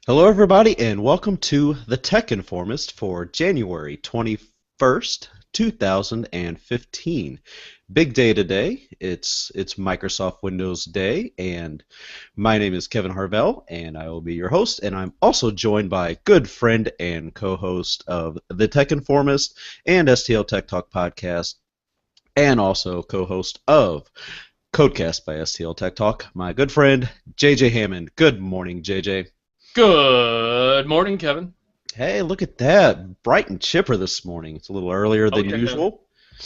Hello, everybody, and welcome to the Tech Informist for January 21st, 2015. Big day today. It's Microsoft Windows Day, and my name is Kevin Harvell, and I will be your host. And I'm also joined by a good friend and co-host of the Tech Informist and STL Tech Talk podcast, and also co-host of Codecast by STL Tech Talk, my good friend JJ Hammond. Good morning, JJ. Good morning, Kevin. Hey, look at that. Bright and chipper this morning. It's a little earlier Oh than yeah, usual.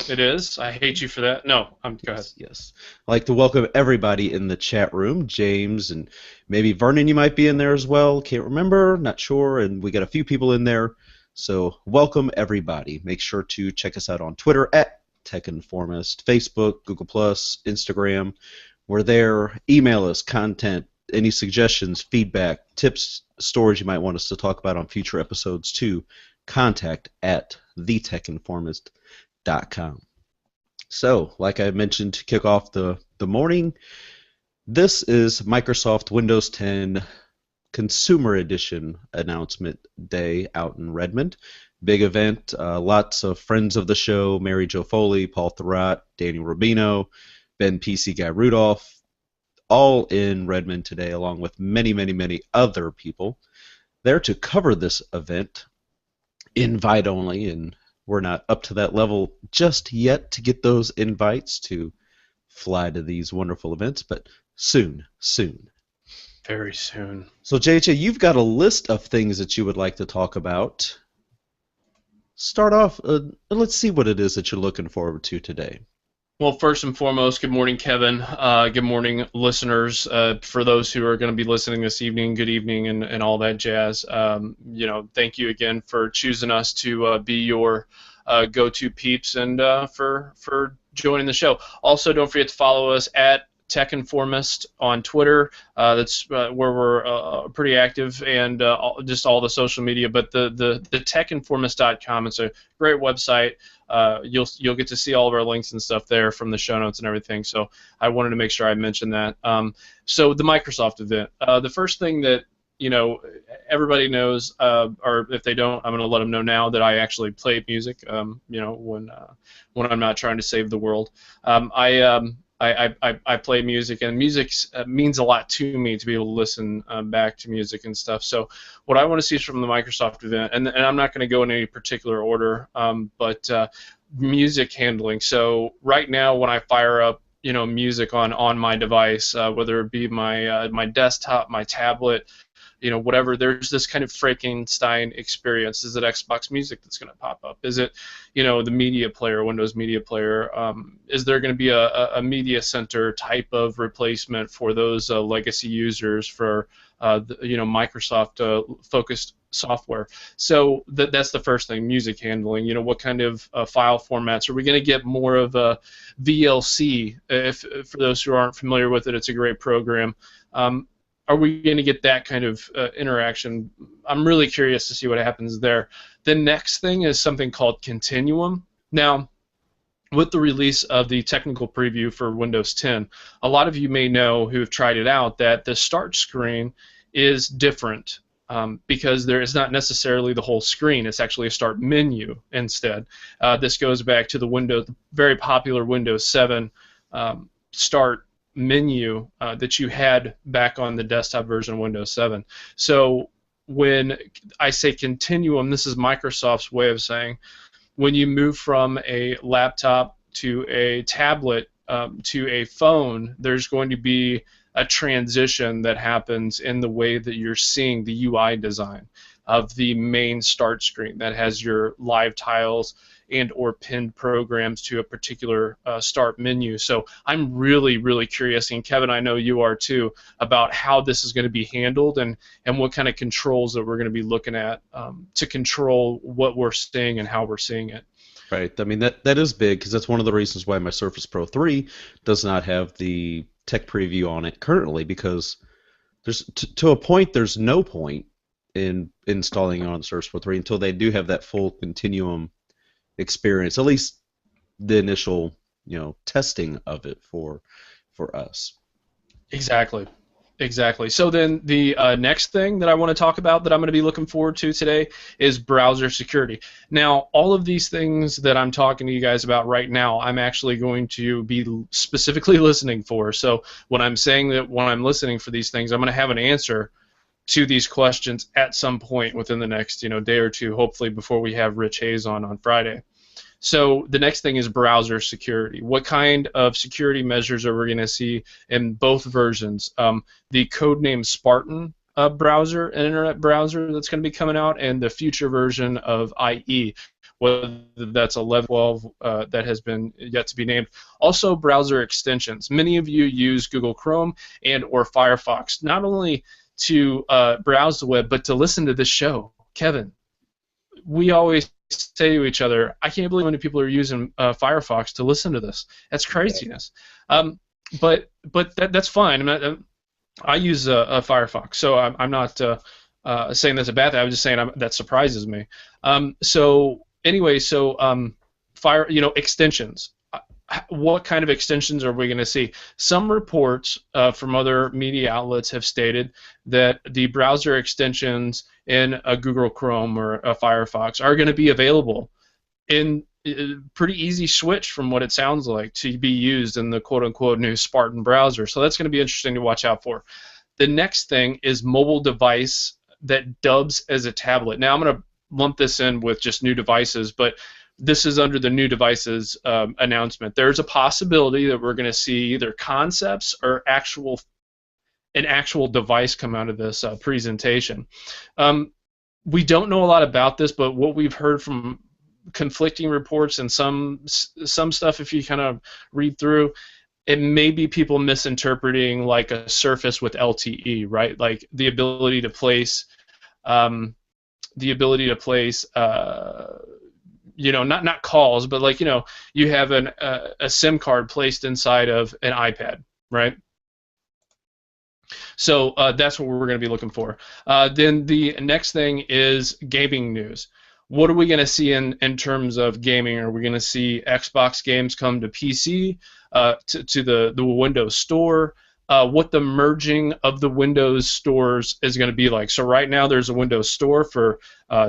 it is. I hate you for that. No, go ahead. Yes, yes. I'd like to welcome everybody in the chat room. James and maybe Vernon, you might be in there as well. Can't remember, not sure. And we got a few people in there. So welcome everybody. Make sure to check us out on Twitter at TechInformist, Facebook, Google+, Instagram. We're there. Email us content, any suggestions, feedback, tips, stories you might want us to talk about on future episodes to contact at thetechinformist.com. So, like I mentioned to kick off the morning, this is Microsoft Windows 10 Consumer Edition announcement day out in Redmond. Big event, lots of friends of the show, Mary Jo Foley, Paul Thurrott, Daniel Rubino, Ben PC Guy Rudolph, all in Redmond today, along with many, many, many other people there to cover this event, invite only, and we're not up to that level just yet to get those invites to fly to these wonderful events, but soon, soon. Very soon. So, JJ, you've got a list of things that you would like to talk about. Start off, let's see what it is that you're looking forward to today. Well, first and foremost, good morning, Kevin. Good morning, listeners. For those who are going to be listening this evening, good evening, and all that jazz. Thank you again for choosing us to be your go-to peeps and for joining the show. Also, don't forget to follow us at Tech Informist on Twitter. That's where we're pretty active, and just all the social media. But the techinformist.com, it's a great website. You'll get to see all of our links and stuff there from the show notes and everything. So I wanted to make sure I mentioned that. So the Microsoft event. The first thing that everybody knows, or if they don't, I'm going to let them know now that I actually play music. When I'm not trying to save the world. I play music, and music means a lot to me to be able to listen back to music and stuff. So what I want to see is from the Microsoft event, and I'm not going to go in any particular order, but music handling. So right now when I fire up music on my device, whether it be my desktop, my tablet, whatever, there's this kind of Frankenstein experience. Is it Xbox Music that's going to pop up? Is it, the media player, Windows Media Player? Is there going to be a media center type of replacement for those legacy users for, Microsoft focused software? So that's the first thing, music handling. What kind of file formats? Are we going to get more of a VLC? If for those who aren't familiar with it, it's a great program. Are we going to get that kind of interaction? I'm really curious to see what happens there. The next thing is something called Continuum. Now, with the release of the technical preview for Windows 10, a lot of you may know who have tried it out that the start screen is different because there is not necessarily the whole screen. It's actually a start menu instead. This goes back to the very popular Windows 7 start menu that you had back on the desktop version of Windows 7. So when I say Continuum, this is Microsoft's way of saying when you move from a laptop to a tablet to a phone, there's going to be a transition that happens in the way that you're seeing the UI design of the main start screen that has your live tiles and or pinned programs to a particular start menu. So I'm really, really curious, and Kevin, I know you are too, about how this is going to be handled and what kind of controls that we're going to be looking at to control what we're seeing and how we're seeing it. Right. I mean, that is big because that's one of the reasons why my Surface Pro 3 does not have the tech preview on it currently, because there's to a point there's no point in installing it on the Surface Pro 3 until they do have that full Continuum experience, at least the initial testing of it for us. Exactly. Exactly. So then the next thing that I want to talk about that I'm going to be looking forward to today is browser security. Now, all of these things that I'm talking to you guys about right now, I'm actually going to be specifically listening for. So when I'm saying that when I'm listening for these things, I'm going to have an answer to these questions at some point within the next day or two, hopefully before we have Rich Hayes on Friday. So the next thing is browser security. What kind of security measures are we going to see in both versions? The codename Spartan browser, an internet browser that's going to be coming out, and the future version of IE, whether that's 11.12 that has been yet to be named. Also, browser extensions. Many of you use Google Chrome and or Firefox, not only to browse the web, but to listen to this show. Kevin, we always say to each other, I can't believe how many people are using Firefox to listen to this. That's craziness. But that's fine. I use Firefox, so I'm not saying that's a bad thing. I'm just saying that surprises me. So anyway, extensions. What kind of extensions are we going to see? Some reports from other media outlets have stated that the browser extensions in a Google Chrome or a Firefox are going to be available in a pretty easy switch from what it sounds like to be used in the quote-unquote new Spartan browser. So that's going to be interesting to watch out for. The next thing is mobile device that dubs as a tablet. Now I'm going to lump this in with just new devices, but this is under the new devices announcement. There's a possibility that we're going to see either concepts or an actual device come out of this presentation. We don't know a lot about this, but what we've heard from conflicting reports and some stuff, if you kind of read through, it may be people misinterpreting like a Surface with LTE, right? Like the ability to place, not calls, but like you have a SIM card placed inside of an iPad, right? So that's what we're going to be looking for. Then the next thing is gaming news. What are we going to see in terms of gaming? Are we going to see Xbox games come to PC, to the Windows Store? What the merging of the Windows stores is going to be like. So right now there's a Windows Store for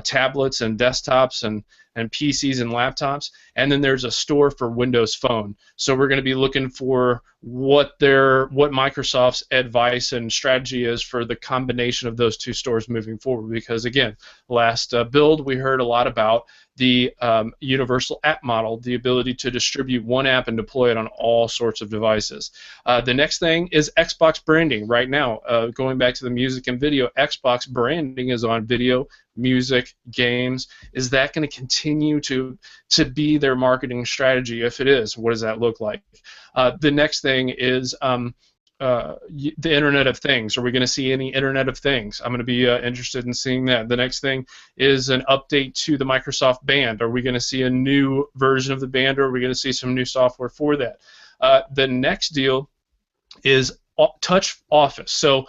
tablets and desktops and PCs and laptops, and then there's a store for Windows Phone. So we're going to be looking for what Microsoft's advice and strategy is for the combination of those two stores moving forward. Because again, last build we heard a lot about the universal app model, the ability to distribute one app and deploy it on all sorts of devices. The next thing is Xbox branding. Right now, going back to the music and video, Xbox branding is on video, music, games. Is that going to continue to be their marketing strategy? If it is, what does that look like? The next thing is the Internet of Things. Are we going to see any Internet of Things? I'm going to be interested in seeing that. The next thing is an update to the Microsoft Band. Are we going to see a new version of the Band, or are we going to see some new software for that? The next deal is Touch Office. So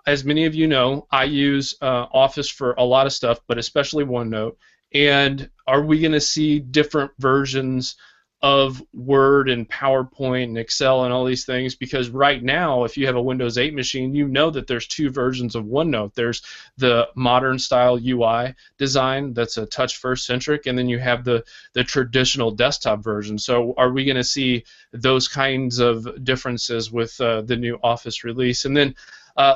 as many of you know, I use Office for a lot of stuff, but especially OneNote. And are we going to see different versions of Word and PowerPoint and Excel and all these things? Because right now, if you have a Windows 8 machine, you know that there's two versions of OneNote. There's the modern style UI design that's a touch first centric, and then you have the traditional desktop version. So are we going to see those kinds of differences with the new Office release? And then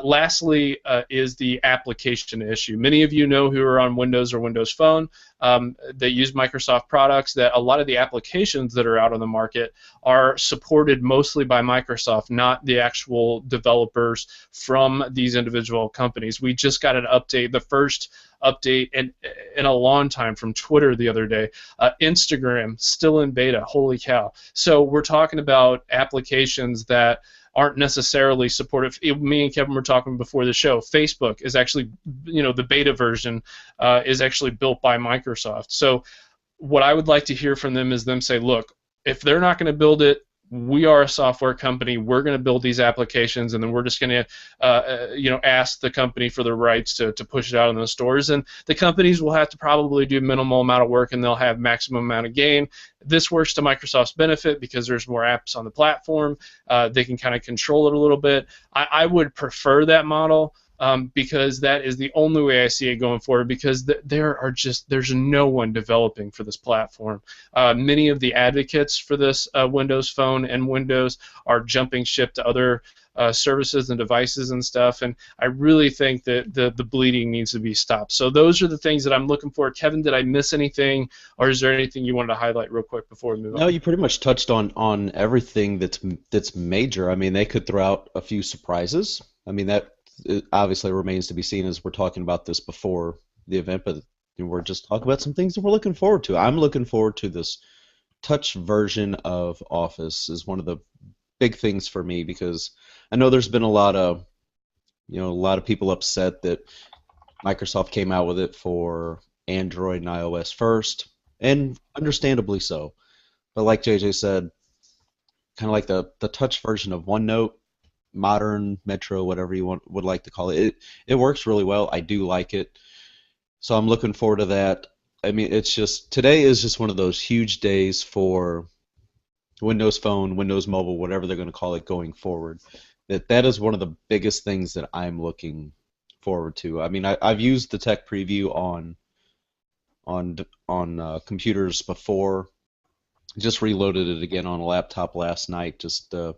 lastly is the application issue. Many of you know who are on Windows or Windows Phone that use Microsoft products that a lot of the applications that are out on the market are supported mostly by Microsoft, not the actual developers from these individual companies. We just got an update, the first update in a long time from Twitter the other day. Instagram still in beta. Holy cow. So we're talking about applications that aren't necessarily supported. Me and Kevin were talking before the show. Facebook is actually, the beta version is actually built by Microsoft. So what I would like to hear from them is them say, look, if they're not going to build it we are a software company. We're going to build these applications, and then we're just going to, ask the company for the rights to push it out in the stores. And the companies will have to probably do minimal amount of work, and they'll have maximum amount of gain. This works to Microsoft's benefit because there's more apps on the platform. They can kind of control it a little bit. I would prefer that model. Because that is the only way I see it going forward. Because there's no one developing for this platform. Many of the advocates for this Windows Phone and Windows are jumping ship to other services and devices and stuff. And I really think that the bleeding needs to be stopped. So those are the things that I'm looking for. Kevin, did I miss anything, or is there anything you wanted to highlight real quick before we move on? No, you pretty much touched on everything that's major. I mean, they could throw out a few surprises. I mean, that it obviously remains to be seen as we're talking about this before the event, but we're just talking about some things that we're looking forward to. I'm looking forward to this touch version of Office is one of the big things for me because I know there's been a lot of people upset that Microsoft came out with it for Android and iOS first, and understandably so. But like JJ said, kind of like the touch version of OneNote, modern Metro, whatever you would like to call it. It works really well. I do like it. So I'm looking forward to that. I mean, it's just today is just one of those huge days for Windows Phone, Windows Mobile, whatever they're going to call it going forward. That is one of the biggest things that I'm looking forward to. I mean, I've used the tech preview on computers before. Just reloaded it again on a laptop last night just to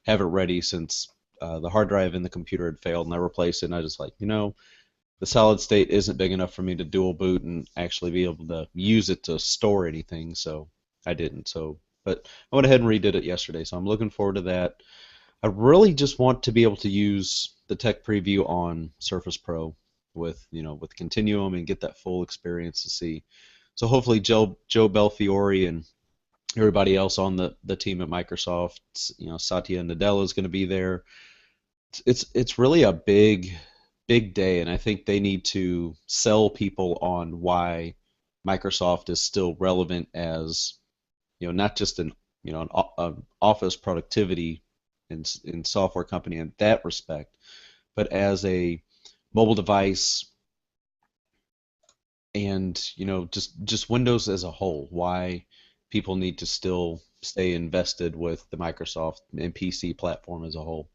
have it ready since the hard drive in the computer had failed and I replaced it. And I just like, the solid state isn't big enough for me to dual boot and actually be able to use it to store anything, so I didn't. But I went ahead and redid it yesterday, so I'm looking forward to that. I really just want to be able to use the tech preview on Surface Pro with Continuum and get that full experience to see. So hopefully Joe Belfiore and everybody else on the team at Microsoft, Satya Nadella is going to be there. It's really a big day, and I think they need to sell people on why Microsoft is still relevant as not just an office productivity in software company in that respect, but as a mobile device and just Windows as a whole. Why people need to still stay invested with the Microsoft and PC platform as a whole.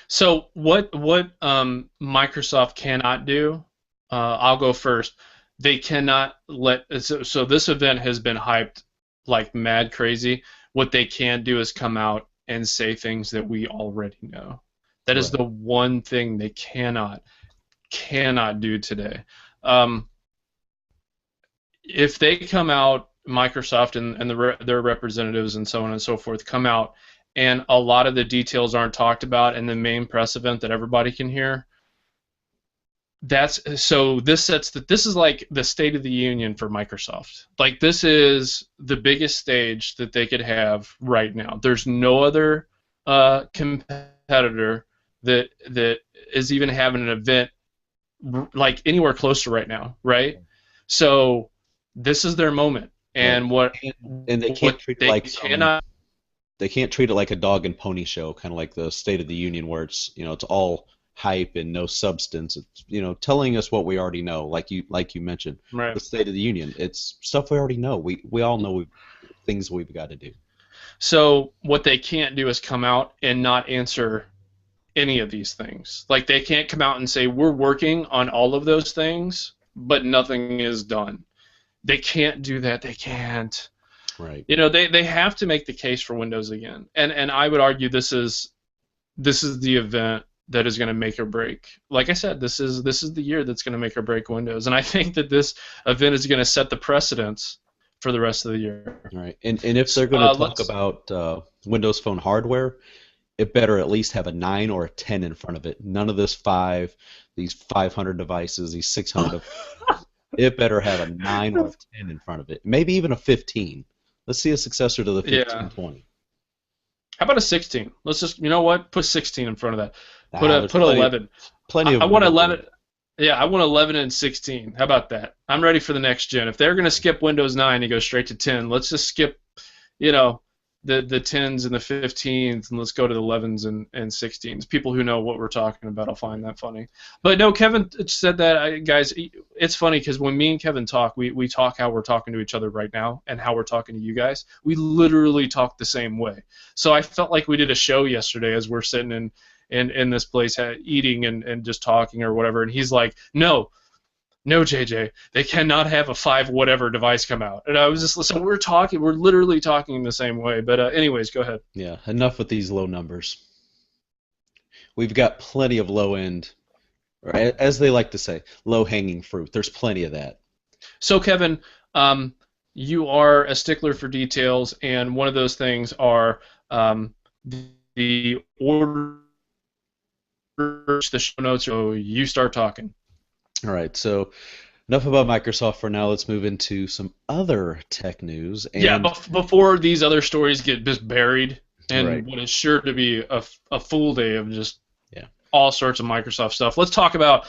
So what Microsoft cannot do, I'll go first. They cannot let so this event has been hyped like mad crazy. What they can do is come out and say things that we already know. That is the one thing they cannot do today. If they come out, Microsoft and their representatives and so on and so forth come out, and a lot of the details aren't talked about in the main press event that everybody can hear. This is like the State of the Union for Microsoft. Like, this is the biggest stage that they could have right now. There's no other competitor that is even having an event like anywhere close to right now, right? So this is their moment, and they can't treat it like they can't treat it like a dog and pony show, kind of like the State of the Union, where it's it's all hype and no substance. It's telling us what we already know, like you mentioned. Right. The State of the Union, it's stuff we already know. We all know things we've got to do. So what they can't do is come out and not answer any of these things. Like, they can't come out and say we're working on all of those things, but nothing is done. They can't do that. They can't. Right. They have to make the case for Windows again, and I would argue this is the event that is going to make or break. Like I said, this is the year that's going to make or break Windows, and I think that this event is going to set the precedence for the rest of the year. Right. And if they're going to talk about Windows Phone hardware, it better at least have a 9 or a 10 in front of it. None of these 500 devices, these 600. It better have a 9 or a 10 in front of it. Maybe even a 15. Let's see a successor to the 1520. How about a 16? Let's just, put 16 in front of that. Put 11. Plenty of. I want 11. Yeah, I want 11 and 16. How about that? I'm ready for the next gen. If they're going to skip Windows 9 and go straight to 10, let's just skip, the 10s and the 15s, and let's go to the 11s and 16s. People who know what we're talking about will find that funny. But no, Kevin said that, guys. It's funny because when me and Kevin talk, we talk how we're talking to each other right now and how we're talking to you guys. We literally talk the same way. So I felt like we did a show yesterday as we're sitting in this place eating and just talking or whatever, and he's like, no, JJ, they cannot have a 5 whatever device come out. And I was just, so we're literally talking in the same way. But anyways, go ahead. Yeah, enough with these low numbers. We've got plenty of low end, or as they like to say, low hanging fruit. There's plenty of that. So Kevin, you are a stickler for details, and one of those things are the order, the show notes. So you start talking. All right, so enough about Microsoft for now. Let's move into some other tech news. And Yeah, before these other stories get just buried, and right. what is sure to be a full day of just Yeah. all sorts of Microsoft stuff. Let's talk about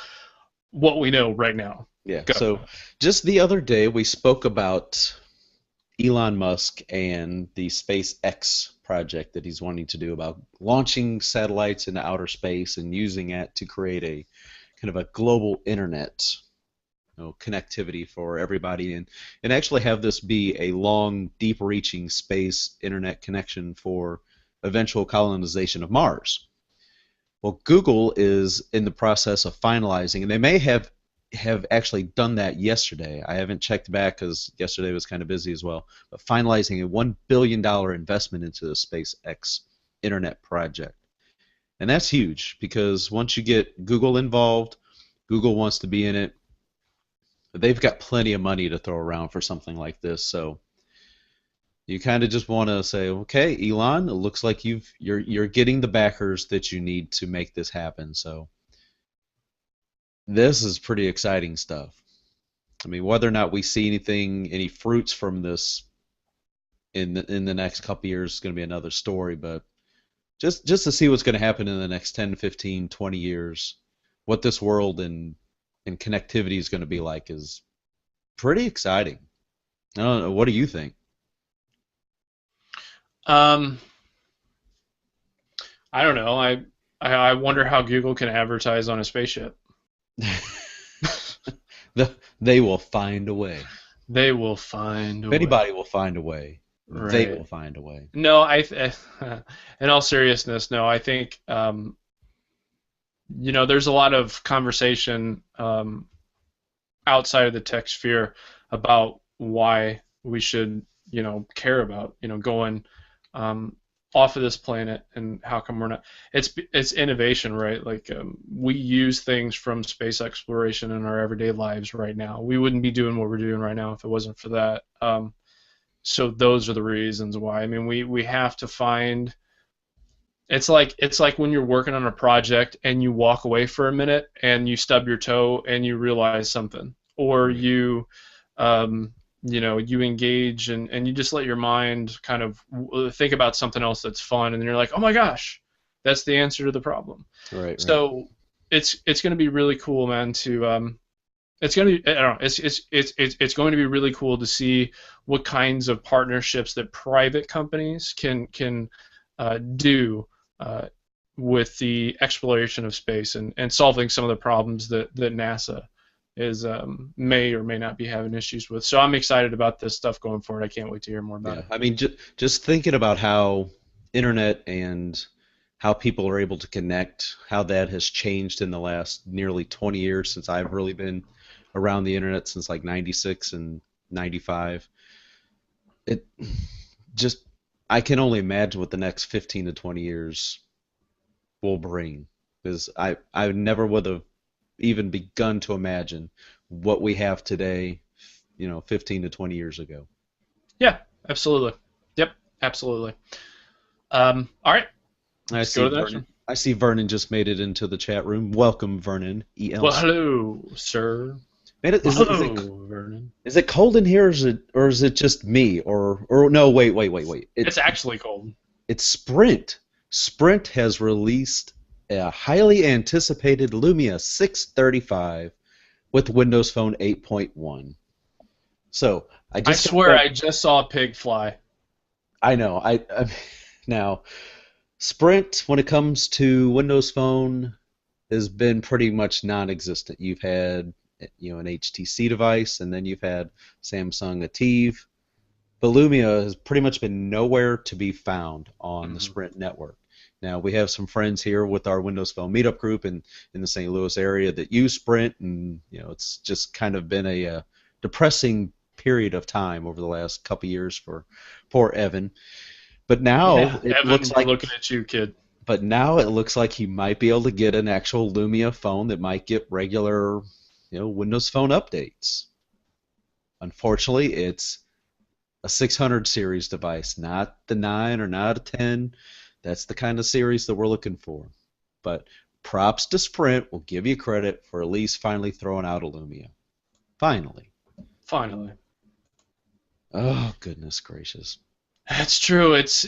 what we know right now. Yeah. Go. So just the other day we spoke about Elon Musk and the SpaceX project that he's wanting to do about launching satellites into outer space and using that to create a kind of a global internet, connectivity for everybody, and actually have this be a long, deep-reaching space internet connection for eventual colonization of Mars. Well, Google is in the process of finalizing, and they may have actually done that yesterday. I haven't checked back because yesterday was kind of busy as well, but finalizing a $1 billion investment into the SpaceX internet project. And that's huge because once you get Google involved, Google wants to be in it. They've got plenty of money to throw around for something like this, so you kind of just want to say, okay, Elon, it looks like you're getting the backers that you need to make this happen. So this is pretty exciting stuff. I mean, whether or not we see any fruits from this in the next couple years is going to be another story, but just to see what's going to happen in the next 10, 15, 20 years, what this world and connectivity is going to be like is pretty exciting. I don't know. What do you think? I don't know. I wonder how Google can advertise on a spaceship. They will find a way. They will find a way. If anybody will find a way, they Right. will find a way. No, in all seriousness, no. I think there's a lot of conversation outside of the tech sphere about why we should care about going off of this planet, and how come we're not. It's innovation, right? Like we use things from space exploration in our everyday lives right now. We wouldn't be doing what we're doing right now if it wasn't for that. So those are the reasons why. I mean, we have to find. It's like when you're working on a project and you walk away for a minute and you stub your toe and you realize something, or you you engage and you just let your mind kind of think about something else that's fun, and then you're like, oh my gosh, that's the answer to the problem. Right. So it's going to be really cool, man. It's going to be, I don't know, it's going to be really cool to see what kinds of partnerships that private companies can do with the exploration of space and solving some of the problems that NASA is may or may not be having issues with. So I'm excited about this stuff going forward. I can't wait to hear more about it. I mean, just thinking about how internet and how people are able to connect, how that has changed in the last nearly 20 years since I've really been around the internet, since like 96 and 95. It just, I can only imagine what the next 15 to 20 years will bring, because I never would have even begun to imagine what we have today, 15 to 20 years ago. Yeah, absolutely. Yep, absolutely. All right, let's go to the next one. I see Vernon just made it into the chat room. Welcome, Vernon. EL. Well, hello, sir. Man, Vernon. Is it cold in here, or is it just me? Or no, wait. It's actually cold. It's Sprint. Sprint has released a highly anticipated Lumia 635 with Windows Phone 8.1. So I swear I just saw a pig fly. I know. Now Sprint, when it comes to Windows Phone, has been pretty much non-existent. You've had an HTC device, and then you've had Samsung Ativ. But Lumia has pretty much been nowhere to be found on the Hmm. Sprint network. Now we have some friends here with our Windows Phone meetup group in the St. Louis area that use Sprint, and it's just kind of been a depressing period of time over the last couple years for poor Evan. But now Yeah, it Evan, looks we're like looking at you, kid. but now it looks like he might be able to get an actual Lumia phone that might get regular, Windows Phone updates. Unfortunately, it's a 600 series device, not the 9 or not a 10. That's the kind of series that we're looking for. But props to Sprint. We'll give you credit for at least finally throwing out a Lumia. Finally. Finally. Oh, goodness gracious. That's true. It's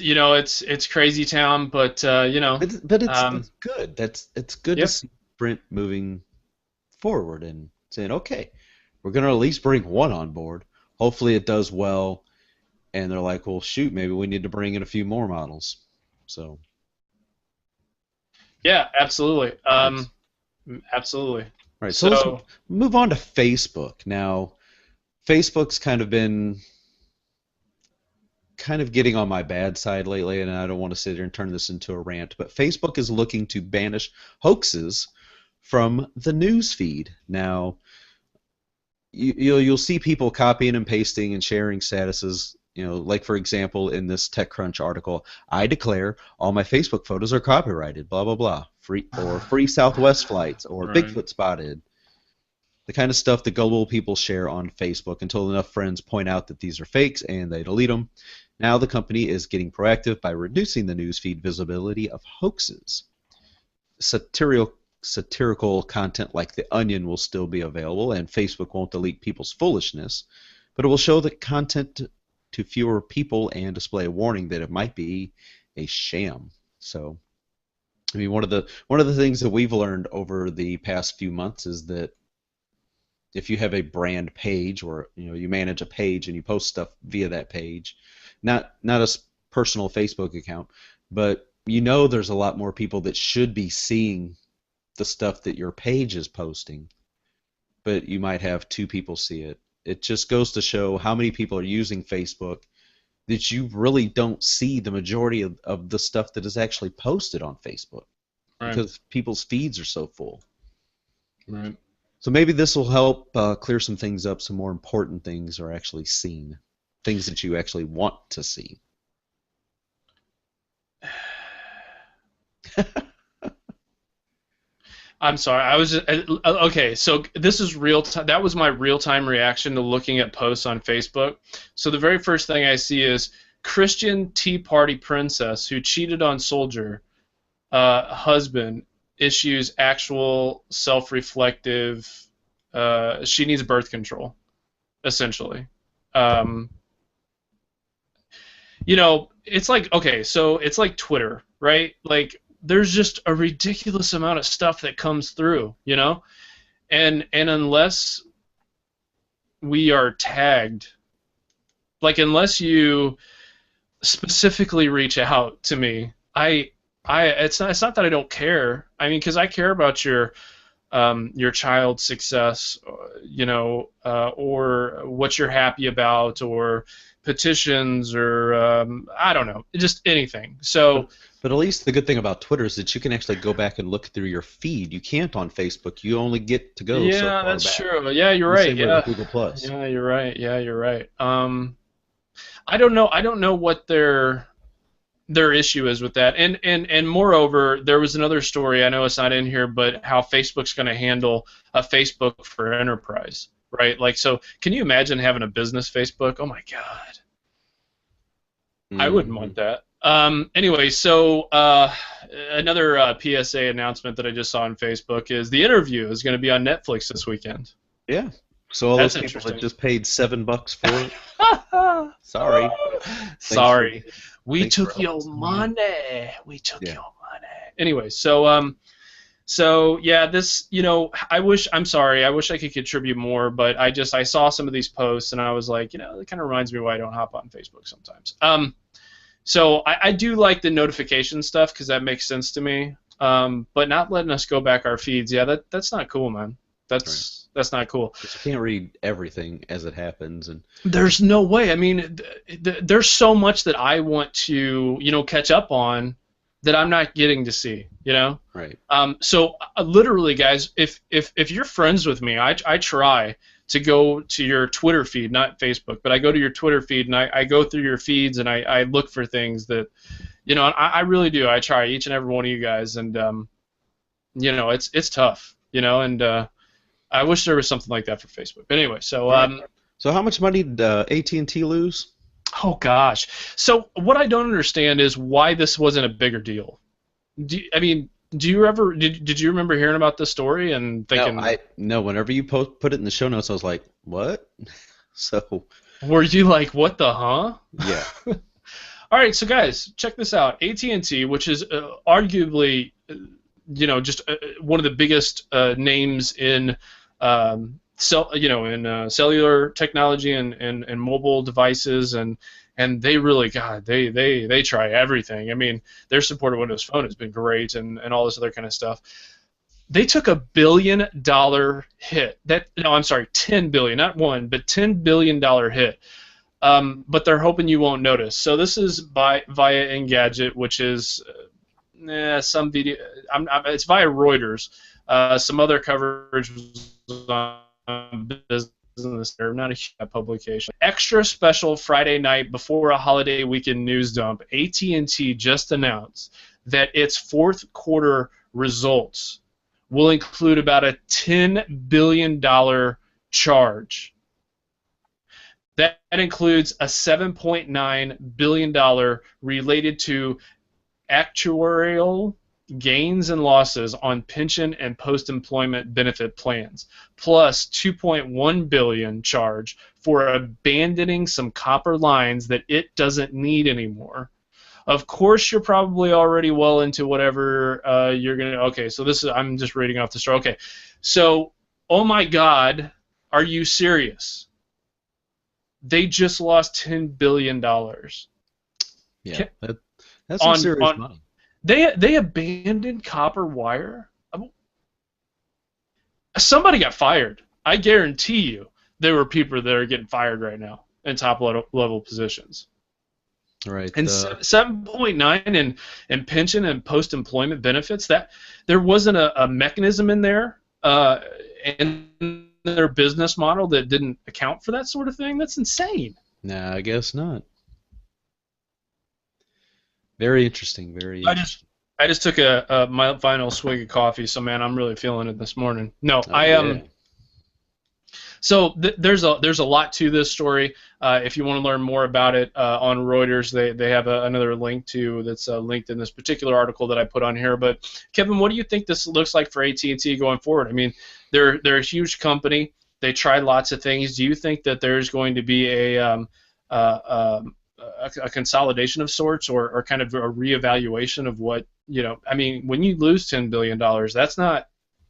crazy town, but But it's um, good. It's good to yep. see Sprint moving forward and saying, okay, we're going to at least bring one on board. Hopefully it does well. And they're like, well, shoot, maybe we need to bring in a few more models. So, Yeah, absolutely. right. Absolutely. Right. So let's So move on to Facebook. Now, Facebook's kind of getting on my bad side lately, and I don't want to sit here and turn this into a rant, but Facebook is looking to banish hoaxes from the news feed. Now, you'll see people copying and pasting and sharing statuses. Like for example, in this TechCrunch article, I declare all my Facebook photos are copyrighted. Blah blah blah. Free Southwest flights or right. Bigfoot spotted. The kind of stuff that gullible people share on Facebook until enough friends point out that these are fakes and they delete them. Now the company is getting proactive by reducing the newsfeed visibility of hoaxes. Satirical content like The Onion will still be available, and Facebook won't delete people's foolishness, but it will show the content to fewer people and display a warning that it might be a sham. So, I mean, one of the things that we've learned over the past few months is that if you have a brand page or you manage a page and you post stuff via that page, not a personal Facebook account, but there's a lot more people that should be seeing the stuff that your page is posting, but you might have two people see it. It just goes to show how many people are using Facebook that you really don't see the majority of the stuff that is actually posted on Facebook Right. because people's feeds are so full. Right. So maybe this will help clear some things up. Some more important things are actually seen, things that you actually want to see. I'm sorry. I was okay. So this is real time. That was my real time reaction to looking at posts on Facebook. So the very first thing I see is Christian Tea Party princess who cheated on soldier husband issues actual self-reflective. She needs birth control, essentially. Um, it's like okay, so it's like Twitter, right? Like there's just a ridiculous amount of stuff that comes through, and unless we are tagged, like unless you specifically reach out to me, it's not that I don't care. I mean, because I care about your child's success, or what you're happy about, or petitions, or I don't know, just anything. So But at least the good thing about Twitter is that you can actually go back and look through your feed. You can't on Facebook. You only get to go so yeah, far that's back. true. Yeah, you're The right. same way with Yeah, Google Plus. yeah, you're right. Yeah, you're right. I don't know. I don't know what their issue is with that. And moreover, there was another story. I know it's not in here, but how Facebook's going to handle a Facebook for enterprise, right? Like, so can you imagine having a business Facebook? Oh my God, I wouldn't Hmm. want that. Anyway, so another PSA announcement that I just saw on Facebook is The Interview is going to be on Netflix this weekend. Yeah. So all That's those people that interesting. just paid $7 for it, sorry. Thanks for Sorry, we thanks for took your hosting me. money. We took Yeah. your money. Anyway, so yeah, this I'm sorry, I wish I could contribute more, but I saw some of these posts and I was like, it kind of reminds me why I don't hop on Facebook sometimes. So I do like the notification stuff because that makes sense to me. But not letting us go back our feeds, yeah, that's not cool, man. Right. That's not cool. Because you can't read everything as it happens, and There's no way. I mean, there's so much that I want to, catch up on that I'm not getting to see, right. So literally, guys, if you're friends with me, I try to go to your Twitter feed, not Facebook, but I go to your Twitter feed and I go through your feeds and I look for things that, I really do. I try each and every one of you guys, and it's tough, and I wish there was something like that for Facebook. But anyway, so Right. So how much money did AT&T lose? oh gosh, so what I don't understand is why this wasn't a bigger deal. I mean, did you remember hearing about this story and No, thinking, no. Whenever you put it in the show notes, I was like, what? So were you like, what the huh? yeah, All right, so guys, check this out. AT&T, which is arguably, just one of the biggest names in cellular technology and mobile devices, and they really, God, they try everything. I mean, their support of Windows Phone has been great, and all this other kind of stuff. They took $1 billion hit. No, I'm sorry, 10 billion, not one, but $10 billion hit. But they're hoping you won't notice. So this is via Engadget, which is some video. It's via Reuters. Some other coverage was on Business. They're not a publication. Extra special Friday night before a holiday weekend news dump. AT&T just announced that its fourth quarter results will include about a $10 billion charge. That includes a $7.9 billion related to actuarial gains and losses on pension and post-employment benefit plans, plus $2.1 billion charge for abandoning some copper lines that it doesn't need anymore. Of course, you're probably already well into whatever you're gonna. Okay, so this is. I'm just reading off the story. Okay, so oh my God, are you serious? They just lost $10 billion. yeah. That's some serious money. They abandoned copper wire. Somebody got fired. I guarantee you there were people that are getting fired right now in top level positions. Right. And 7.9 in pension and post-employment benefits, that there wasn't a mechanism in there in their business model that didn't account for that sort of thing. That's insane. Nah, I guess not. Very interesting. Very interesting. I just took my final swig of coffee, so man, I'm really feeling it this morning. No, Oh, yeah. So there's a lot to this story. If you want to learn more about it on Reuters, they have another link that's linked in this particular article that I put on here. But Kevin, what do you think this looks like for AT&T going forward? I mean, they're a huge company. They tried lots of things. Do you think that there's going to be a consolidation of sorts, or kind of a reevaluation of what, I mean, when you lose $10 billion, that's not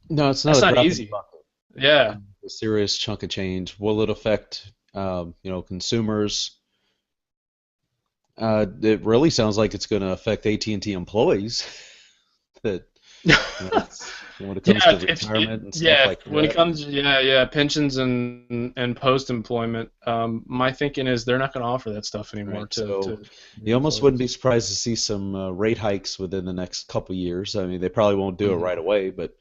No, it's not a not drop in easy. the bucket. Yeah. A serious chunk of change. Will it affect, consumers? It really sounds like it's going to affect AT&T employees. That when it comes to retirement and stuff like that. When it comes, pensions and post-employment, my thinking is they're not going to offer that stuff anymore. Right, so you almost wouldn't be surprised to see some rate hikes within the next couple years. I mean, they probably won't do it right away, but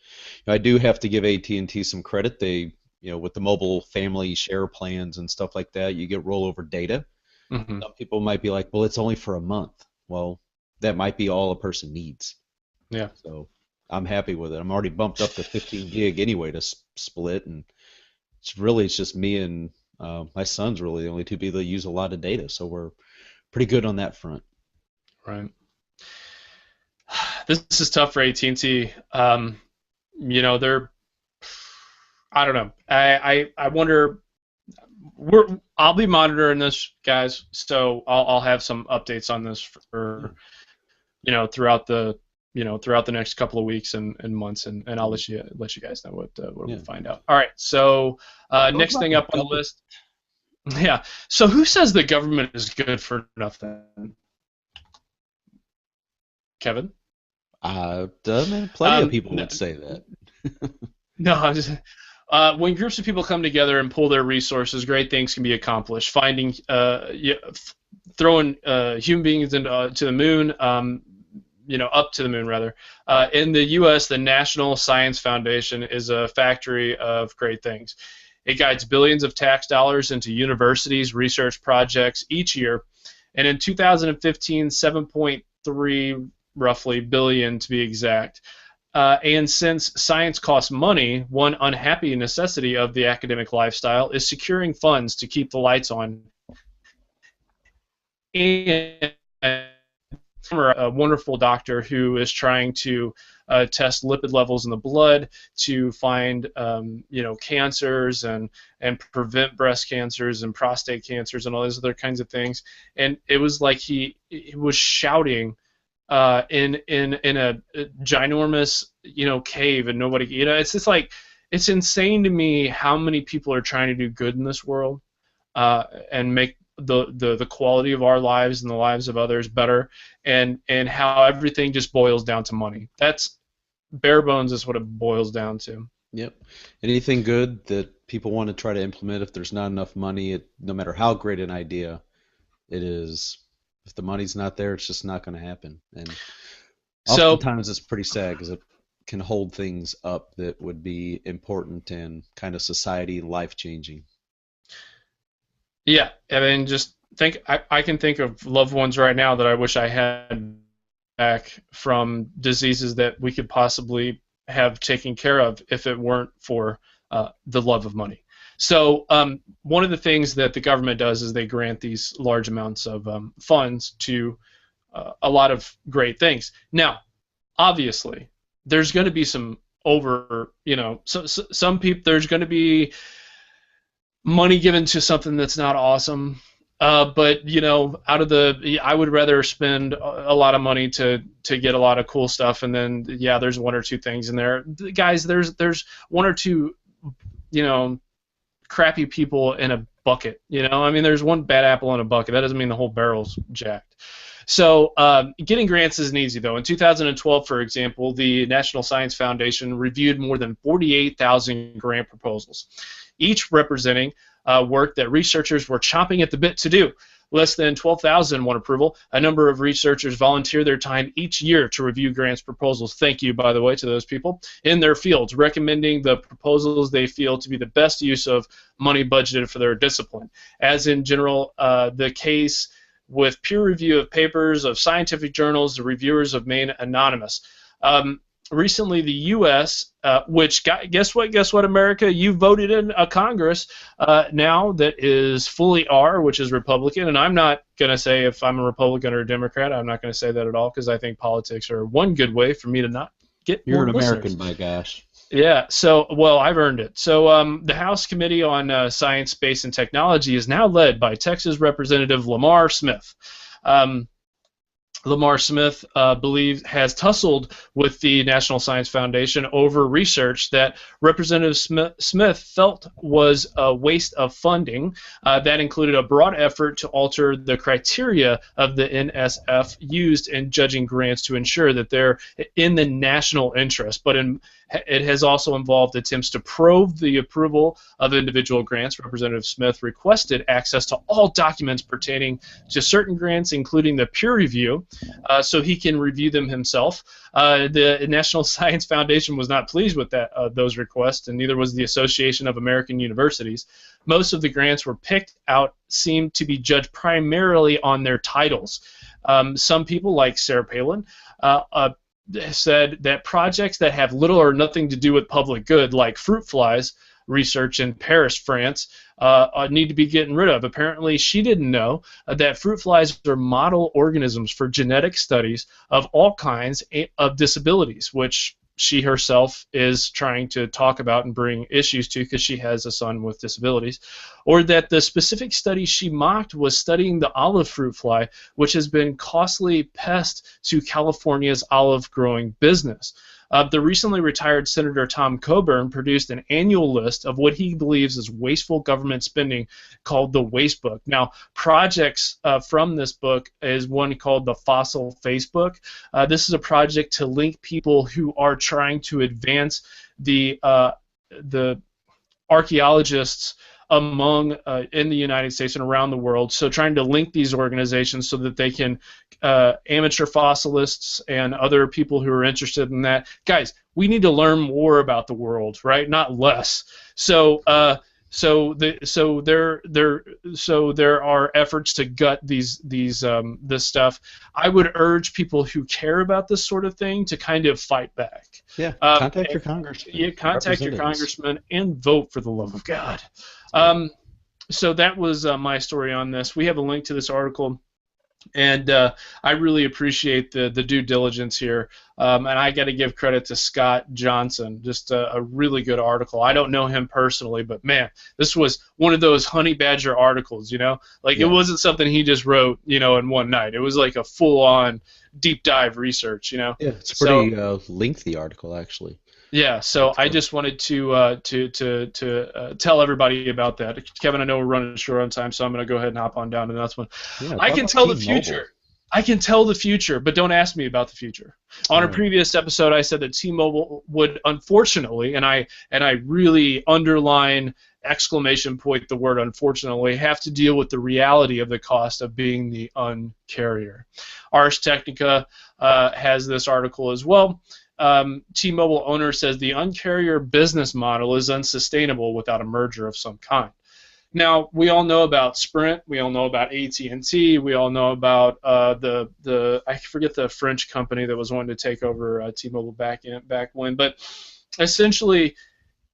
I do have to give AT&T some credit. They, with the mobile family share plans and stuff like that, you get rollover data. Mm-hmm. Some people might be like, well, it's only for a month. Well, that might be all a person needs. Yeah. So I'm happy with it. I'm already bumped up to 15 gig anyway to split, and it's just me and my son's really the only two people that use a lot of data, so we're pretty good on that front. Right. This is tough for AT&T. They're, I don't know. I wonder. I'll be monitoring this, guys. So I'll have some updates on this for throughout the next couple of weeks and months, and I'll let you guys know what we find out. All right. So next thing up on the list. Yeah. So who says the government is good for nothing? Kevin. Man, plenty of Um, people would say that. no, when groups of people come together and pull their resources, great things can be accomplished. Finding, throwing human beings into to the moon, up to the moon rather. In the U.S., the National Science Foundation is a factory of great things. It guides billions of tax dollars into universities, research projects each year, and in 2015, 7.3 roughly billion to be exact. And since science costs money, one unhappy necessity of the academic lifestyle is securing funds to keep the lights on. And a wonderful doctor who is trying to test lipid levels in the blood to find cancers and prevent breast cancers and prostate cancers and all those other kinds of things. And it was like he was shouting in a ginormous cave, and nobody, it's just like, it's insane to me how many people are trying to do good in this world, and make the quality of our lives and the lives of others better, and how everything just boils down to money. That's bare bones is what it boils down to. Yep. Anything good that people want to try to implement, if there's not enough money, no matter how great an idea it is, if the money's not there, it's just not going to happen. And So oftentimes it's pretty sad because it can hold things up that would be important and kind of society life changing. yeah, I mean, just think, I can think of loved ones right now that I wish I had back from diseases that we could possibly have taken care of if it weren't for the love of money. So one of the things that the government does is they grant these large amounts of funds to a lot of great things. Now, obviously, there's going to be some some people, there's going to be money given to something that's not awesome. But I would rather spend a lot of money to get a lot of cool stuff, and then there's one or two things in there. Guys, there's one or two, crappy people in a bucket. I mean, there's one bad apple in a bucket. That doesn't mean the whole barrel's jacked. So getting grants isn't easy, though. In 2012, for example, the National Science Foundation reviewed more than 48,000 grant proposals, each representing work that researchers were chomping at the bit to do. Less than 12,000 won approval. A number of researchers volunteer their time each year to review grants proposals. Thank you, by the way, to those people in their fields, recommending the proposals they feel to be the best use of money budgeted for their discipline. As in general, the case with peer review of papers of scientific journals, the reviewers remain anonymous. Recently, the U.S., which, guess what, America? You voted in a Congress now that is fully R, which is Republican, and I'm not going to say if I'm a Republican or a Democrat. I'm not going to say that at all, because I think politics are one good way for me to not get You're more an listeners. American, by gosh. Yeah, so, well, I've earned it. So the House Committee on Science, Space, and Technology is now led by Texas Representative Lamar Smith. Lamar Smith has tussled with the National Science Foundation over research that Representative Smith felt was a waste of funding. That included a broad effort to alter the criteria of the NSF used in judging grants to ensure that they're in the national interest, but it has also involved attempts to probe the approval of individual grants. Representative Smith requested access to all documents pertaining to certain grants, including the peer review, so he can review them himself. The National Science Foundation was not pleased with those requests, and neither was the Association of American Universities. Most of the grants were picked out seemed to be judged primarily on their titles. Some people, like Sarah Palin, said that projects that have little or nothing to do with public good, like fruit flies research in Paris, France, need to be getting rid of. Apparently, she didn't know that fruit flies are model organisms for genetic studies of all kinds of disabilities, which she herself is trying to talk about and bring issues to because she has a son with disabilities, or that the specific study she mocked was studying the olive fruit fly, which has been costly pest to California's olive growing business. The recently retired Senator Tom Coburn produced an annual list of what he believes is wasteful government spending called the Waste Book. Now, projects from this book is one called the Fossil Facebook. This is a project to link people who are trying to advance the archaeologists among in the United States and around the world. So trying to link these organizations so that they can amateur fossilists and other people who are interested in that. Guys, we need to learn more about the world, right? Not less. So there are efforts to gut this stuff. I would urge people who care about this sort of thing to kind of fight back. Yeah, contact your congressman. Yeah, contact your congressman and vote for the love of God. So that was my story on this. We have a link to this article. And I really appreciate the due diligence here. And I got to give credit to Scott Johnson. Just a really good article. I don't know him personally, but man, this was one of those honey badger articles, you know? Like, it wasn't something he just wrote, you know, in one night. It was like a full-on deep dive research, you know? Yeah, it's a pretty lengthy article, actually. Yeah, so I just wanted to tell everybody about that. Kevin, I know we're running short on time, so I'm going to go ahead and hop on down to the next one. Yeah, I can tell the future. I can tell the future, but don't ask me about the future. On a previous episode, I said that T-Mobile would, unfortunately, and I really underline exclamation point the word unfortunately, have to deal with the reality of the cost of being the Un-carrier. Ars Technica has this article as well. T-Mobile owner says the Un-carrier business model is unsustainable without a merger of some kind. Now, we all know about Sprint, we all know about AT&T, we all know about the I forget the French company that was wanting to take over T-Mobile back when, but essentially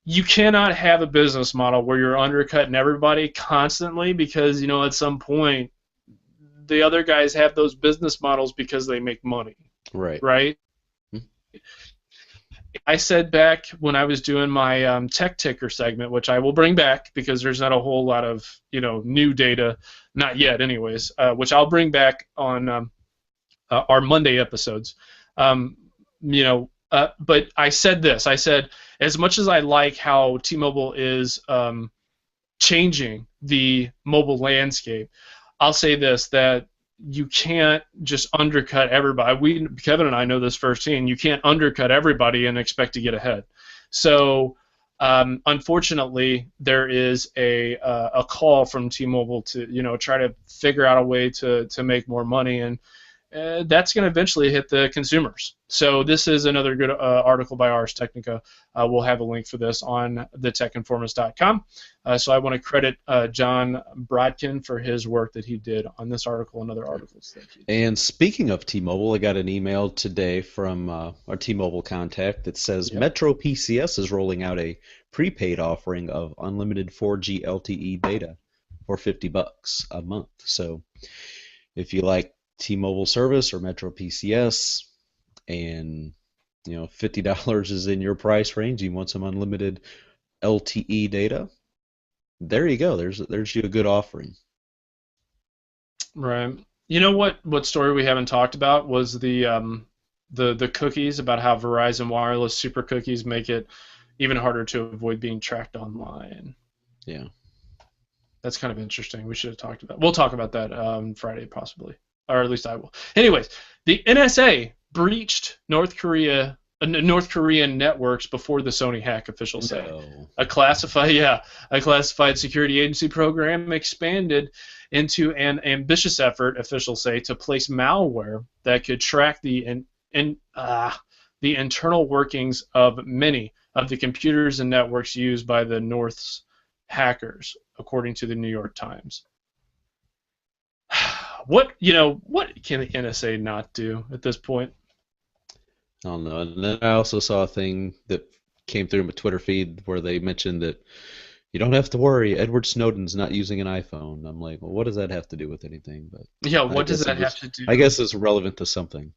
you cannot have a business model where you're undercutting everybody constantly because, you know, at some point the other guys have those business models because they make money. Right. Right? I said back when I was doing my tech ticker segment, which I will bring back because there's not a whole lot of, you know, new data, not yet anyways, which I'll bring back on our Monday episodes. You know, but I said this. I said, as much as I like how T-Mobile is changing the mobile landscape, I'll say this, that you can't just undercut everybody. Kevin and I know this firsthand. You can't undercut everybody and expect to get ahead. So, unfortunately, there is a call from T-Mobile to, you know, try to figure out a way to make more money, and that's going to eventually hit the consumers. So this is another good article by Ars Technica. We'll have a link for this on thetechinformist.com. So I want to credit John Brodkin for his work that he did on this article and other articles. And speaking of T-Mobile, I got an email today from our T-Mobile contact that says Metro PCS is rolling out a prepaid offering of unlimited 4G LTE data for $50 a month. So if you like T-Mobile service or Metro PCS, and you know $50 is in your price range, you want some unlimited LTE data, there you go. There's you a good offering. Right. You know what story we haven't talked about was the cookies, about how Verizon Wireless super cookies make it even harder to avoid being tracked online. Yeah. That's kind of interesting. We should have talked about. We'll talk about that Friday possibly. Or at least I will. Anyways, the NSA breached North Korean networks before the Sony hack, officials say. No. A classified security agency program expanded into an ambitious effort, officials say, to place malware that could track the internal workings of many of the computers and networks used by the North's hackers, according to the New York Times. What can the NSA not do at this point? I don't know. And then I also saw a thing that came through my Twitter feed where they mentioned that you don't have to worry, Edward Snowden's not using an iPhone. I'm like, well, what does that have to do with anything? But yeah, what does that have to do? I guess it's relevant to something.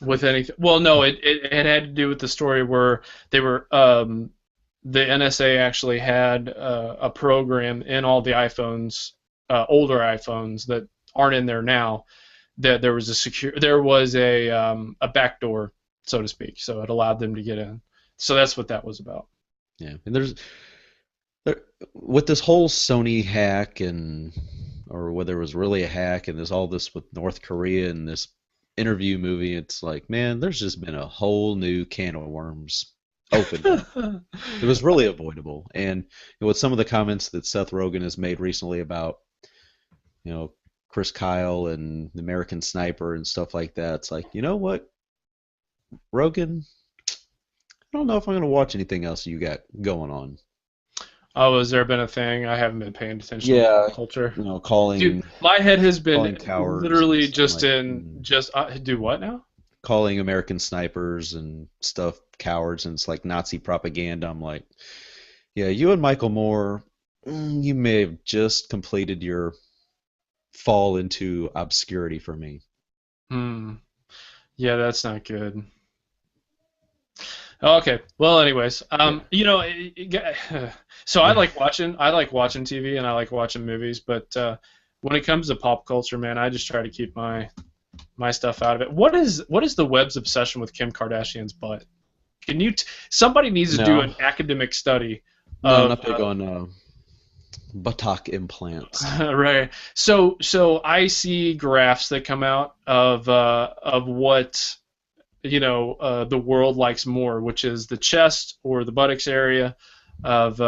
With anything? Well, no, it had to do with the story where they were the NSA actually had a program in all the iPhones, older iPhones that aren't in there now, that there was a backdoor so to speak. So it allowed them to get in. So that's what that was about. Yeah, and there, with this whole Sony hack and or whether it was really a hack and there's all this with North Korea and this interview movie, it's like, man, there's just been a whole new can of worms opened up. It was really avoidable. And with some of the comments that Seth Rogen has made recently about, you know, Chris Kyle and the American Sniper and stuff like that, it's like, you know what, Rogen, I don't know if I'm going to watch anything else you got going on. Oh, has there been a thing? I haven't been paying attention to Yeah, pop culture. you know, Dude, my head has calling been cowards and literally stuff just like in just do what now? calling American snipers and stuff cowards, and it's like Nazi propaganda. I'm like, yeah, you and Michael Moore, you may have just completed your fall into obscurity for me. Hmm. Yeah, that's not good. Okay. Well, anyways, Yeah. so I like watching TV and I like watching movies, but when it comes to pop culture, man, I just try to keep my stuff out of it. What is the web's obsession with Kim Kardashian's butt? Somebody needs to do No, an academic study no, of not big on buttock implants. right. So I see graphs that come out of what the world likes more, which is the chest or the buttocks area of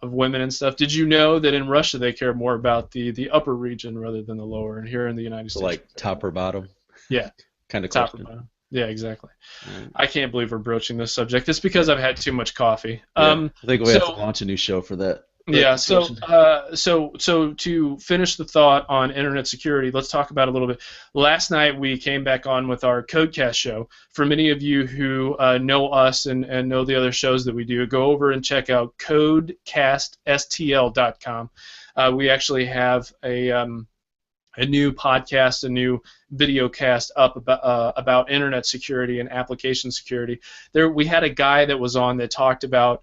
women and stuff. Did you know that in Russia they care more about the upper region rather than the lower? And here in the United So States, like top or bottom yeah, kind of top or question. bottom. Yeah, exactly. Right. I can't believe we're broaching this subject. It's because I've had too much coffee. Yeah, I think we have to So launch a new show for that yeah, so discussion. so to finish the thought on internet security, let's talk about it a little bit. Last night we came back on with our Codecast show. For many of you who know us and know the other shows that we do, go over and check out codecaststl.com. We actually have a new podcast, a new video cast up about internet security and application security. There, we had a guy that was on that talked about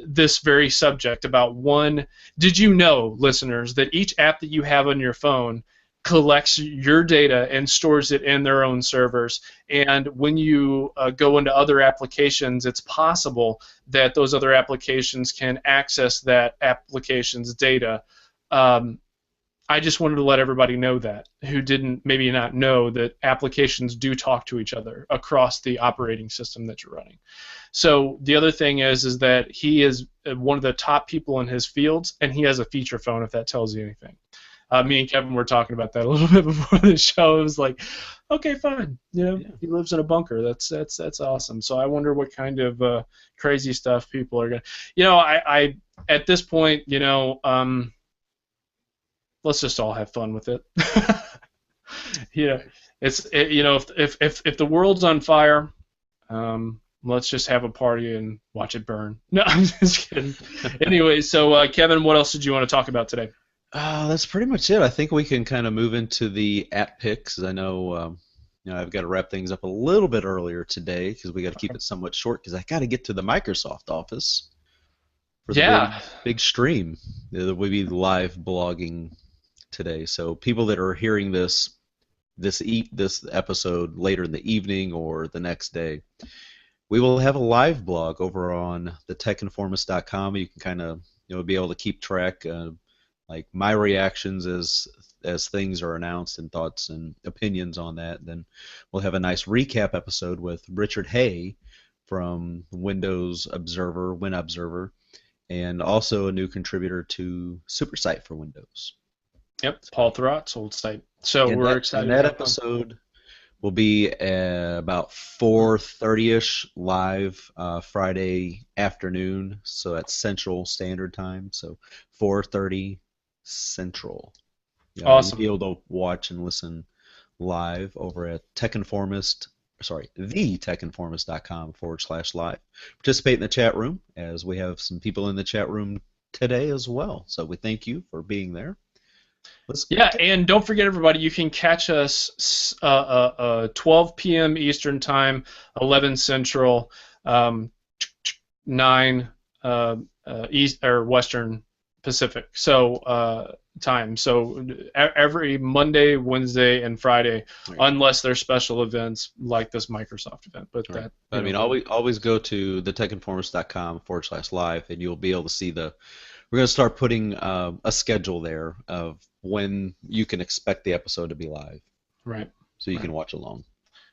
this very subject. About one, did you know, listeners, that each app that you have on your phone collects your data and stores it in their own servers, and when you go into other applications, it's possible that those other applications can access that application's data. I just wanted to let everybody know that who didn't maybe not know that applications do talk to each other across the operating system that you're running. So the other thing is that he is one of the top people in his fields, and he has a feature phone, if that tells you anything. Me and Kevin were talking about that a little bit before the show. It was like, okay, fine. Yeah. He lives in a bunker. That's awesome. So I wonder what kind of crazy stuff people are gonna. I at this point, let's just all have fun with it. If the world's on fire, let's just have a party and watch it burn. No, I'm just kidding. Anyway, so Kevin, what else did you want to talk about today? That's pretty much it. I think we can kind of move into the app picks. I know, I've got to wrap things up a little bit earlier today because we got to keep it somewhat short because I got to get to the Microsoft office for the Yeah. big stream. There will be live blogging today. So people that are hearing this episode later in the evening or the next day, we will have a live blog over on the techinformist.com. You can kind of be able to keep track like my reactions as things are announced and thoughts and opinions on that. Then we'll have a nice recap episode with Richard Hay from Windows Observer, Win Observer, and also a new contributor to SuperSite for Windows. Yep, Paul Thurrott's old site. So And we're excited. and that episode will be about 4:30ish live Friday afternoon, so that's Central Standard Time. So 4:30 Central. Yeah, you'll Awesome. be able to watch and listen live over at thetechinformist.com/live. Participate in the chat room as we have some people in the chat room today as well. So we thank you for being there. Yeah, and don't forget, everybody, you can catch us 12 p.m. Eastern Time, 11 Central, 9 East or Western Pacific. So time. So every Monday, Wednesday, and Friday, Right. unless there's special events like this Microsoft event. But Right. that, I mean, always go to thetechinformist.com/live, and you'll be able to see the. We're going to start putting a schedule there of when you can expect the episode to be live, right. so you Right. can watch along.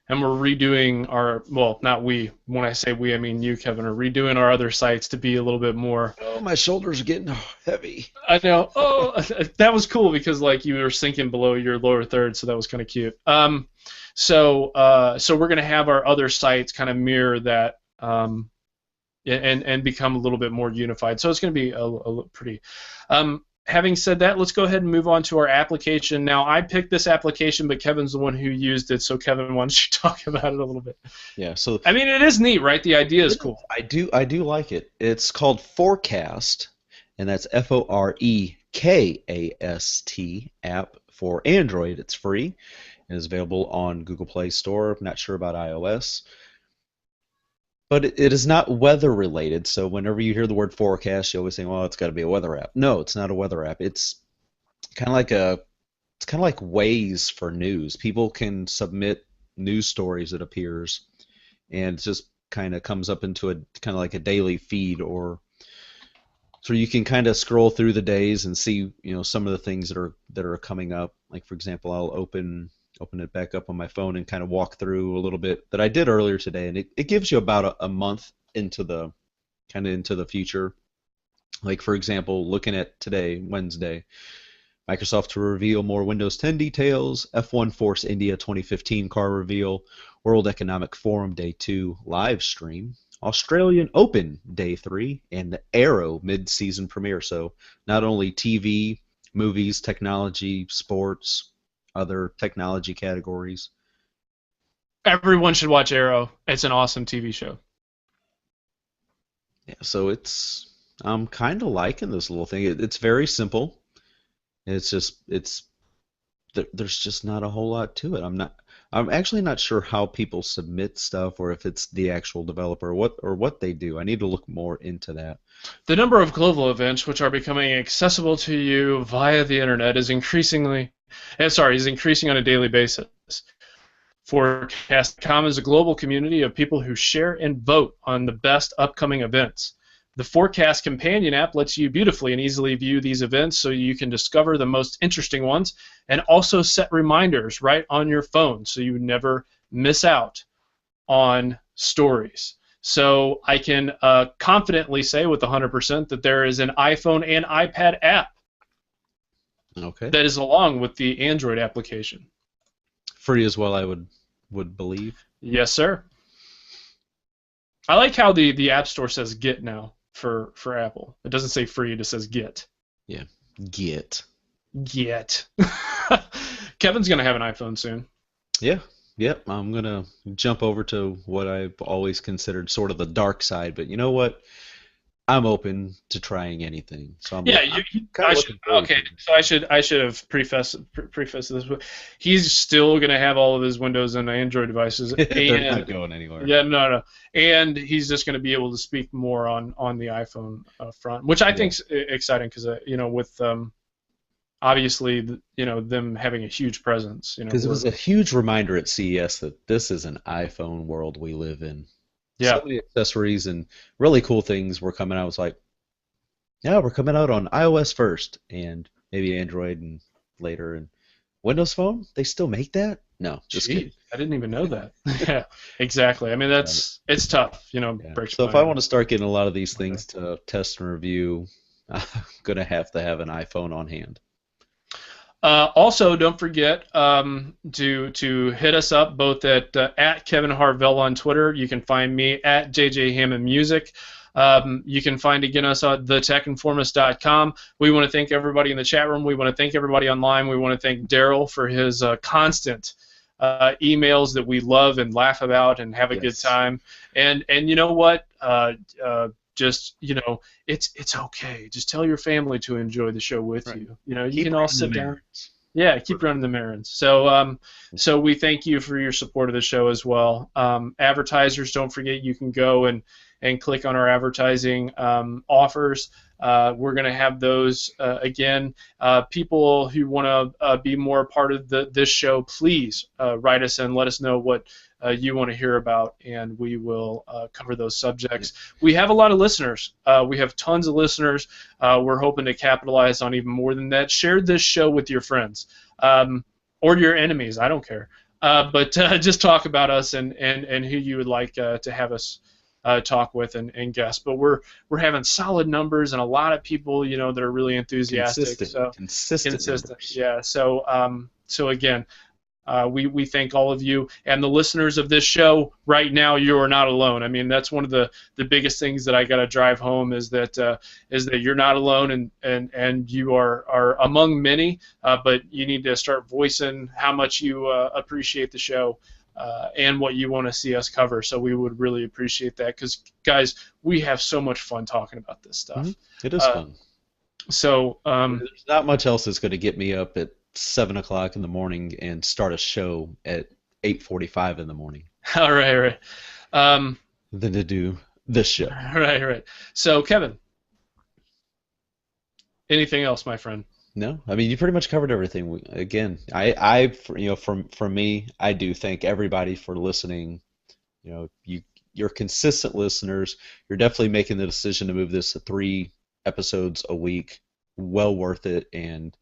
And we're redoing our, well, not we. When I say we, I mean you, Kevin, are redoing our other sites to be a little bit more. Oh, my shoulders are getting heavy. I know. Oh, that was cool because like you were sinking below your lower third, so that was kind of cute. So we're gonna have our other sites kind of mirror that, and become a little bit more unified. So it's gonna be a pretty. Having said that, let's go ahead and move on to our application. Now, I picked this application, but Kevin's the one who used it. So, Kevin, why don't you talk about it a little bit? Yeah. So I mean, it is neat, right? The idea is cool. I do like it. It's called Forecast, and that's Forekast app for Android. It's free. It is available on Google Play Store. I'm not sure about iOS. But it is not weather related, so whenever you hear the word forecast, you always think, well, it's got to be a weather app. No, it's not a weather app. Kind of like it's kind of like Waze for news. People can submit news stories, it appears, and it just kind of comes up into a kind of like a daily feed, or so you can kind of scroll through the days and see, some of the things that are coming up. Like for example, I'll open it back up on my phone and kind of walk through a little bit that I did earlier today, and it gives you about a month into the future. Like for example, looking at today, Wednesday, Microsoft to reveal more Windows 10 details, F1 Force India 2015 car reveal, World Economic Forum Day 2 live stream, Australian Open Day 3, and the Aero mid-season premiere. So not only TV, movies, technology, sports, other technology categories. Everyone should watch Arrow. It's an awesome TV show. Yeah, so I'm kind of liking this little thing. It's very simple. There's just not a whole lot to it. I'm actually not sure how people submit stuff, or if it's the actual developer, or what they do. I need to look more into that. The number of global events which are becoming accessible to you via the internet is increasing on a daily basis. Forecast.com is a global community of people who share and vote on the best upcoming events. The Forecast companion app lets you beautifully and easily view these events so you can discover the most interesting ones, and also set reminders right on your phone so you never miss out on stories. So I can confidently say with 100% that there is an iPhone and iPad app Okay. that is along with the Android application. Free as well, I would believe. Yes, sir. I like how the App Store says "get" now for Apple. It doesn't say free; it just says "get." Yeah. Get. Kevin's gonna have an iPhone soon. Yeah. Yep. I'm gonna jump over to what I've always considered sort of the dark side, but you know what? I'm open to trying anything. So I'm Yeah, kind of looking forward to it. So I should have prefaced this. He's still gonna have all of his Windows and Android devices, They're not going anywhere. yeah, no, and he's just gonna be able to speak more on the iPhone front, which I think's exciting because with obviously them having a huge presence. Because it was a huge reminder at CES that this is an iPhone world we live in. Yeah. So many accessories and really cool things were coming out. It's like, yeah, we're coming out on iOS first, and maybe Android and later. And Windows Phone, they still make that? No, just kidding. I didn't even know that. Yeah, exactly. I mean, it's tough, Yeah. breaks So my if I heart. want to start getting a lot of these things to test and review, I'm gonna have to have an iPhone on hand. Also, don't forget to hit us up both at Kevin Harvell on Twitter. You can find me at JJ Hammond Music. You can find us at thetechinformist.com. We want to thank everybody in the chat room. We want to thank everybody online. We want to thank Daryl for his constant emails that we love and laugh about and have a good time. And you know what? Just it's okay. Just tell your family to enjoy the show with you. You can all sit down. Yeah, keep running the errands. So we thank you for your support of the show as well. Advertisers, don't forget you can go and and click on our advertising offers. We're going to have those again. People who want to be more a part of this show, please write us and let us know what you want to hear about, and we will cover those subjects. We have a lot of listeners. We have tons of listeners. We're hoping to capitalize on even more than that. Share this show with your friends or your enemies. I don't care. But just talk about us and who you would like to have us talk with and guest. But we're having solid numbers and a lot of people, that are really enthusiastic. Consistent numbers. Yeah. So again, we thank all of you and the listeners of this show. Right now, you are not alone. I mean, that's one of the biggest things that I got to drive home is that you're not alone and you are among many. But you need to start voicing how much you appreciate the show and what you want to see us cover. So we would really appreciate that because, guys, we have so much fun talking about this stuff. Mm-hmm. It is fun. So there's not much else that's going to get me up at 7 o'clock in the morning and start a show at 8:45 in the morning. All right. Than to do this show. Right. So, Kevin, anything else, my friend? No, I mean you pretty much covered everything. Again, from me, I do thank everybody for listening. You're consistent listeners. You're definitely making the decision to move this to 3 episodes a week. Well worth it, and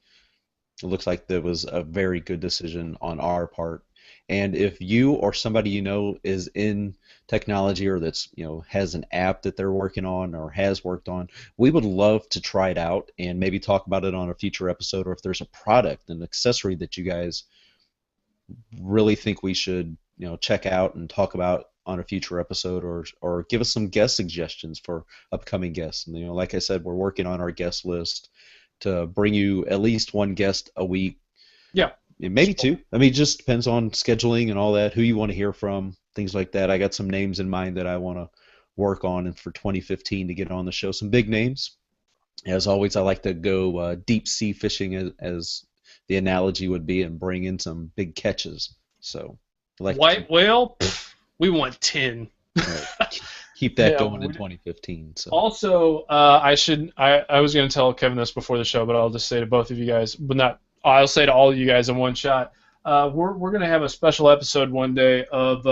it looks like that was a very good decision on our part. And if you or somebody you know is in technology or that's has an app that they're working on or has worked on, we would love to try it out and maybe talk about it on a future episode. Or if there's a product, an accessory that you guys really think we should check out and talk about on a future episode, or give us some guest suggestions for upcoming guests. And like I said, we're working on our guest list to bring you at least one guest a week. Yeah. Maybe 2. I mean, it just depends on scheduling and all that, who you want to hear from, things like that. I got some names in mind that I want to work on and for 2015 to get on the show. Some big names. As always, I like to go deep sea fishing as the analogy would be and bring in some big catches. So, white whale, we want 10. Right. Keep that going in 2015. So. Also, I was going to tell Kevin this before the show, but I'll just say to both of you guys, I'll say to all of you guys in one shot. We're going to have a special episode one day of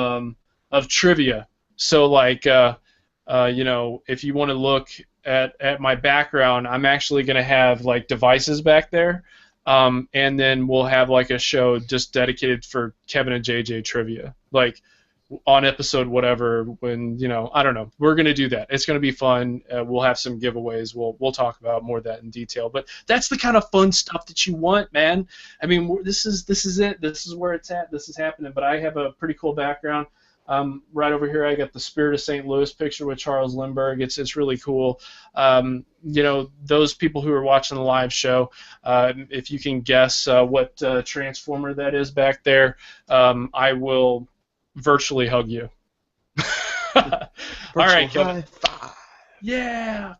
trivia. So if you want to look at my background, I'm actually going to have devices back there, and then we'll have a show just dedicated for Kevin and JJ trivia, on episode whatever, when I don't know, we're gonna do that. It's gonna be fun. We'll have some giveaways. We'll talk about more of that in detail. But that's the kind of fun stuff that you want, man. I mean, this is it. This is where it's at. This is happening. But I have a pretty cool background. Right over here, I got the Spirit of St. Louis picture with Charles Lindbergh. It's really cool. Those people who are watching the live show, if you can guess what Transformer that is back there, I will virtually hug you. All right, Kevin. Yeah.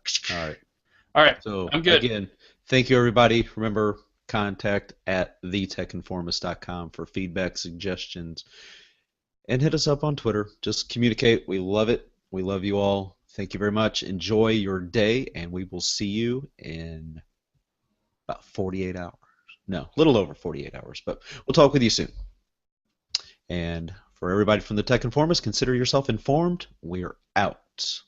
All right. So I'm good. Again, thank you everybody. Remember, contact at thetechinformist.com for feedback, suggestions, and hit us up on Twitter. Just communicate. We love it. We love you all. Thank you very much. Enjoy your day, and we will see you in about 48 hours. No, a little over 48 hours, but we'll talk with you soon. And for everybody from the Tech Informist, consider yourself informed. We're out.